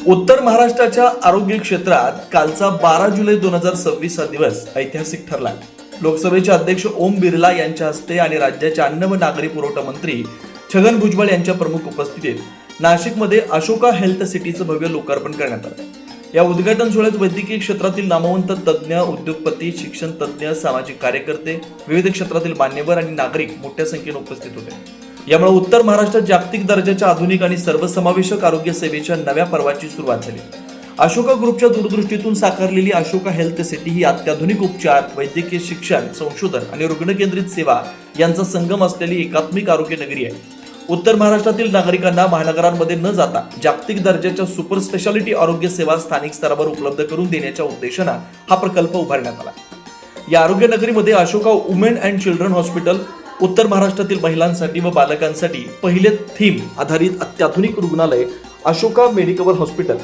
उत्तर महाराष्ट्राच्या आरोग्य क्षेत्रात कालचा 12 जुलै 2026 हा दिवस ऐतिहासिक ठरला. लोकसभेचे अध्यक्ष ओम बिर्ला यांच्या हस्ते आणि राज्याचे अन्न व नागरी पुरवठा मंत्री छगन भुजबळ यांच्या प्रमुख उपस्थितीत नाशिकमध्ये अशोका हेल्थ सिटीचं भव्य लोकार्पण करण्यात आलं. या उद्घाटन सोहळ्यात वैद्यकीय क्षेत्रातील नामवंत तज्ज्ञ, उद्योगपती, शिक्षण तज्ज्ञ, सामाजिक कार्यकर्ते, विविध क्षेत्रातील मान्यवर आणि नागरिक मोठ्या संख्येने उपस्थित होते. यामुळे उत्तर महाराष्ट्रात जागतिक दर्जाच्या आधुनिक आणि सर्वसमावेशक आरोग्य सेवेच्या नव्या पर्वाची सुरुवात झाली. अशोका ग्रुपच्या दूरदृष्टीतून साकारलेली अशोका हेल्थ सिटी ही अत्याधुनिक उपचार, वैद्यकीय शिक्षण, संशोधन आणि रुग्णकेंद्रित सेवा यांचा संगम असलेली एकात्मिक आरोग्य नगरी आहे. उत्तर महाराष्ट्रातील नागरिकांना महानगरांमध्ये न जाता जागतिक दर्जाच्या सुपर स्पेशालिटी आरोग्य सेवा स्थानिक स्तरावर उपलब्ध करून देण्याच्या उद्देशाने हा प्रकल्प उभारण्यात आला. या आरोग्य नगरीमध्ये Ashoka women and children hospital, उत्तर महाराष्ट्रातील महिलांसाठी व बालकांसाठी पहिले थीम आधारित अत्याधुनिक रुग्णालय अशोका मेडिकल हॉस्पिटल,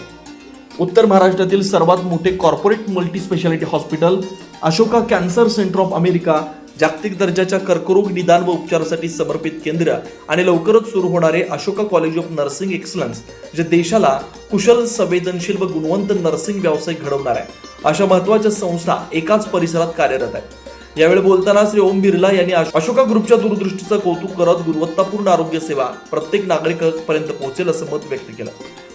उत्तर महाराष्ट्रातील सर्वात मोठे corporate multi speciality hospital Ashoka cancer centre of America, जागतिक दर्जाच्या कर्करोग निदान व उपचारासाठी समर्पित केंद्र आणि लवकरच सुरू होणारे Ashoka college of nursing excellence, जे देशाला कुशल, संवेदनशील व गुणवंत नर्सिंग व्यावसायिक घडवणार आहे. अशा महत्त्वाच्या संस्था एकाच परिसरात कार्यरत आहेत. यावेळी बोलताना श्री ओम बिर्ला यांनी अशोका ग्रुपच्या दूरदृष्टीचं कौतुक करत गुणवत्तापूर्ण आरोग्य सेवा प्रत्येक नागरिकांपर्यंत पोहोचेल असं मत व्यक्त केलं.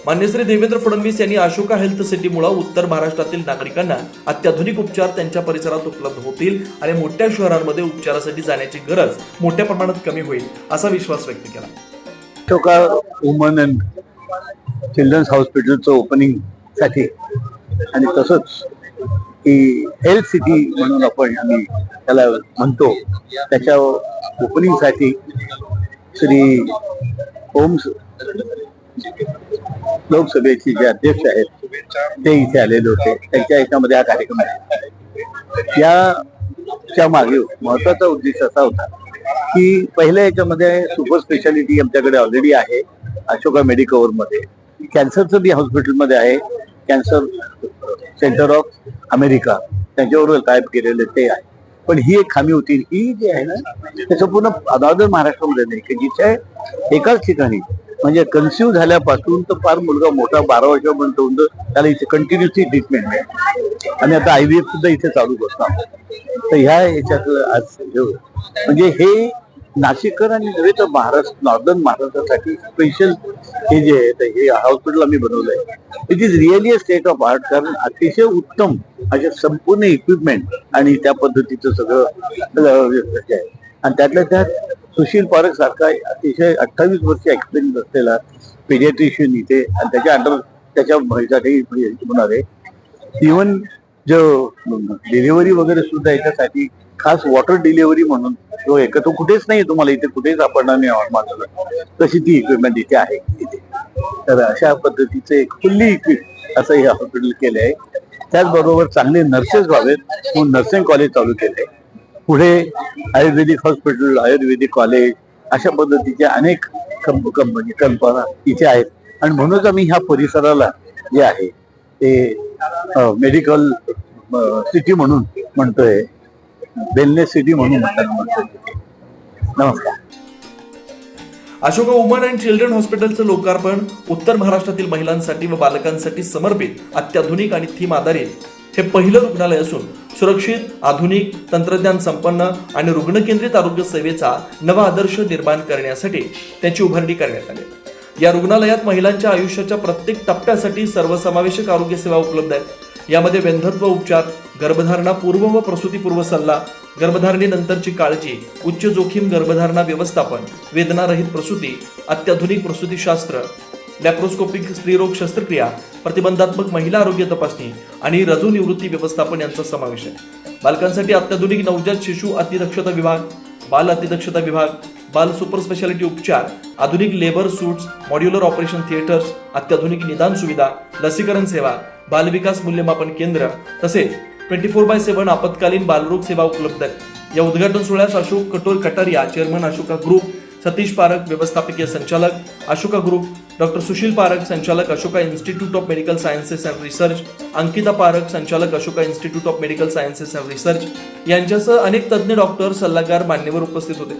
मान्य श्री देवेंद्र फडणवीस यांनी अशोका हेल्थ सिटीमुळे उत्तर महाराष्ट्रातील नागरिकांना अत्याधुनिक उपचार त्यांच्या परिसरात उपलब्ध होतील आणि मोठ्या शहरांमध्ये उपचारासाठी जाण्याची गरज मोठ्या प्रमाणात कमी होईल असा विश्वास व्यक्त केला. अशोका वुमन अँड चिल्ड्रन्स हॉस्पिटलचं ओपनिंग साठी आणि तसंच की हेल्थ सिटी म्हणून आम्ही त्याला म्हणतो, त्याच्या ओपनिंग साठी श्री ओम लोकसभेचे जे अध्यक्ष आहेत ते इथे आलेले होते. त्यांच्या याच्यामध्ये हा कार्यक्रम आहे. याच्या मागे महत्वाचा उद्देश असा होता की पहिल्या याच्यामध्ये सुपर स्पेशालिटी आमच्याकडे ऑलरेडी आहे अशोका मेडिकल मध्ये, कॅन्सरचं बी हॉस्पिटलमध्ये आहे, कॅन्सर सेंटर ऑफ अमेरिका त्यांच्याबरोबर काय केलेलं ते आहे. पण ही एक खामी होती, ही जी आहे ना त्याचं पूर्ण अनादर महाराष्ट्रामध्ये नाही की जिथे एकाच ठिकाणी म्हणजे कन्सिव्ह झाल्यापासून तर फार मुलगा मोठा 12 वर्षापर्यंत होऊन त्याला इथे कंटिन्युअसली ट्रीटमेंट आहे. आणि आता IVF सुद्धा इथे चालू करतो. तर ह्या याच्यात आज म्हणजे हे नाशिककर आणि नव्हे तर महाराष्ट्र, नॉर्दर्न महाराष्ट्रासाठी स्पेशल हे जे आहे हे हॉस्पिटल आम्ही बनवलंय. It is really a state of art, कारण अतिशय उत्तम अशा संपूर्ण इक्विपमेंट आणि त्या पद्धतीचं सगळं आहे. आणि त्यातल्या त्यात सुशील पारख सारखा अतिशय 28 वर्ष एक्सपिरियन्स असलेला पेडियाट्रिशियन इथे आणि त्याच्या अंडर त्याच्या भयसाठी होणार आहे. इव्हन जो डिलिव्हरी वगैरे सुद्धा याच्यासाठी खास वॉटर डिलिव्हरी म्हणून जो तो कुठेच नाही, तुम्हाला इथे कुठेच सापडणार नाही माणसाला, तशी ती इक्विपमेंट इथे आहे इथे. तर अशा पद्धतीचे एक फुल्ली इक्विप असं हे हॉस्पिटल केले आहे. त्याचबरोबर चांगले नर्सेस व्हावेत म्हणून नर्सिंग कॉलेज चालू केले. पुढे आयुर्वेदिक हॉस्पिटल, आयुर्वेदिक कॉलेज अशा पद्धतीच्या अनेक कल्पना इथे आहेत. आणि म्हणूनच आम्ही ह्या परिसराला जे आहे ते मेडिकल सिटी म्हणून म्हणतोय, वेलनेस सिटी म्हणून म्हणतात. नमस्कार. अशोका वुमन अँड चिल्ड्रन हॉस्पिटलचं लोकार्पण उत्तर महाराष्ट्रातील महिलांसाठी व बालकांसाठी समर्पित अत्याधुनिक आणि थीम आधारित हे पहिलं रुग्णालय असून सुरक्षित, आधुनिक, तंत्रज्ञान संपन्न आणि रुग्णकेंद्रित आरोग्य सेवेचा नवा आदर्श निर्माण करण्यासाठी त्याची उभारणी करण्यात आली. या रुग्णालयात महिलांच्या आयुष्याच्या प्रत्येक टप्प्यासाठी सर्वसमावेशक आरोग्य सेवा उपलब्ध आहेत. यामध्ये वैधत्व उपचार, गर्भधारणा पूर्व व प्रसूतीपूर्व सल्ला, गर्भधारणेनंतरची काळजी, उच्च जोखीम गर्भधारणा व्यवस्थापन, वेदनारहित प्रसूती, अत्याधुनिक प्रसूतीशास्त्र, लॅप्रोस्कोपिक स्त्रीरोग शस्त्रक्रिया, प्रतिबंधात्मक महिला आरोग्य तपासणी आणि रजू निवृत्ती व्यवस्थापन यांचा समावेश आहे. बालकांसाठी अत्याधुनिक नवजात शिशु अतिदक्षता विभाग, बाल अतिदक्षता विभाग, बाल सुपर स्पेशालिटी उपचार, आधुनिक labour suits, modular operation theatres, अत्याधुनिक निदान सुविधा, लसीकरण सेवा, बालविकास मूल्यमापन केंद्र तसेच 24/7 आपत्कालीन बालरोग सेवा उपलब्ध आहेत. या उद्घाटन सोहळ्यास अशोक कटारिया, चेअरमन अशोका ग्रुप, सतीश पारख, व्यवस्थापकीय संचालक अशोका ग्रुप, डॉक्टर सुशील पारख, संचालक Ashoka institute of medical sciences and research, Ankita Parakh, संचालक Ashoka institute of medical sciences and research यांच्यासह अनेक तज्ज्ञ डॉक्टर, सल्लागार, मान्यवर उपस्थित होते.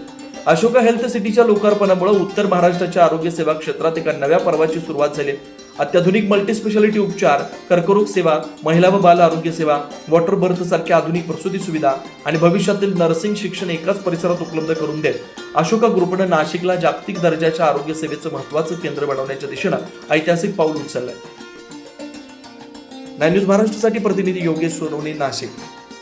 अशोका हेल्थ सिटीच्या लोकार्पणामुळे उत्तर महाराष्ट्राच्या आरोग्य सेवा क्षेत्रात एका नव्या पर्वाची सुरुवात झाली. अत्याधुनिक मल्टीस्पेशालिटी उपचार, कर्करोग सेवा, महिला व बाल आरोग्य सेवा, वॉटर बर्थ सारख्या आधुनिक प्रसूती सुविधा आणि भविष्यातील नर्सिंग शिक्षण एकाच परिसरात उपलब्ध करून देत अशोका ग्रुपनं नाशिकला जागतिक दर्जाच्या आरोग्य सेवेचं महत्त्वाचं केंद्र बनवण्याच्या दिशेनं ऐतिहासिक पाऊल उचललंय. 9 न्यूज महाराष्ट्रासाठी प्रतिनिधी योगेश सोनवणे, नाशिक.